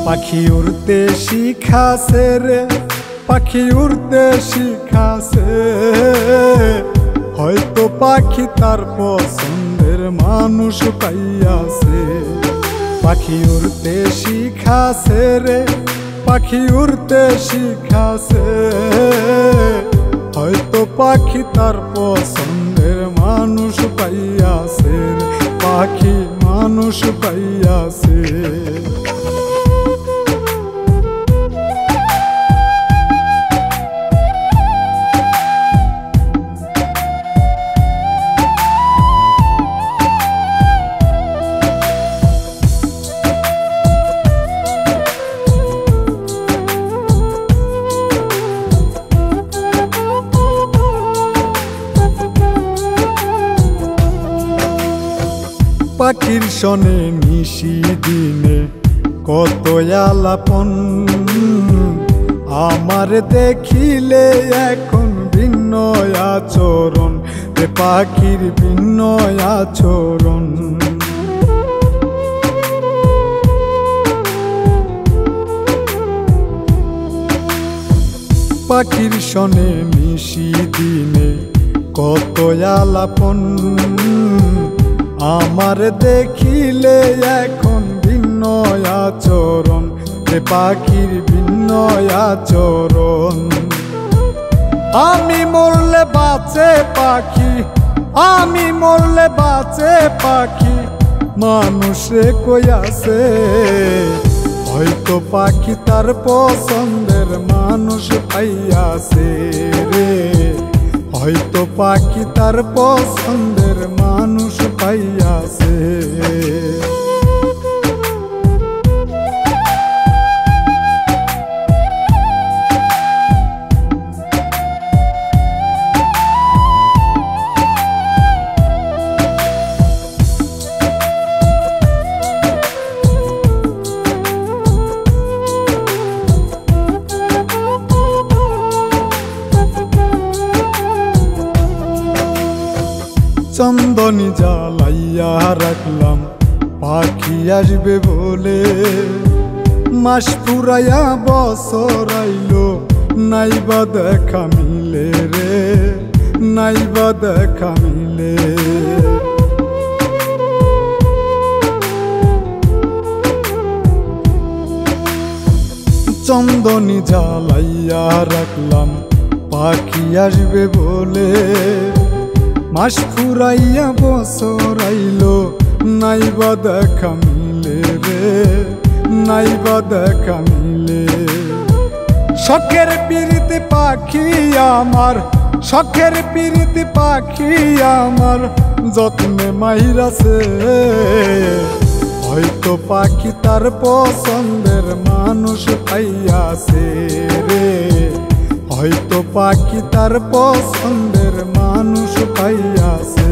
পাখি উড়তে শিখাছে রে, পাখি উড়তে শিখাছে, হয়তো পাখি তার পছন্দের মানুষ পাইয়াছে। পাখি উড়তে শিখাছে রে, পাখি উড়তে শিখাছে, হয়তো পাখি তার পছন্দের মানুষ পাইয়াছে, পাখি মানুষ পাইয়াছে। পাখির সনে নিশি দিনে কত আলাপন, আমার দেখিলে এখন ভিন্ন আচরণ, রে পাখির ভিন্ন আচরণ। পাখির সনে নিশি দিনে কত আলাপন, আমার দেখিলে এখন ভিন্ন আচরণ, রে পাখির ভিন্ন আচরণ। আমি মরলে বাঁচে পাখি, আমি মরলে বাঁচে পাখি, মানুষে কইয়াছে, হয়তো পাখি তার পছন্দের মানুষ পাইয়াছে রে, হয়তো পাখি তার পছন্দের মানুষ পাইয়াছে। চন্দনী জ্বালাইয়া রাখলাম পাখি আসবে বলে, মাস ফুরাইয়া বছর আইলো, নাইবা দেখা মিলে রে, নাইবা দেখা মিলে। চন্দনী জ্বালাইয়া রাখলাম পাখি আসবে বলে, মাস ফুরাইয়া বছর আইলো, নাইবা দেখা মিলে রে, নাইবা দেখা মিলে। শখের পিরিতি পাখি আমার, শখের পিরিতি পাখি আমার, যত্নে মাইরাছে, হয়তো পাখি তার পছন্দের মানুষ পাইয়াছে রে, হয়তো পাখি তার পছন্দের মানুষ পাইয়াছে।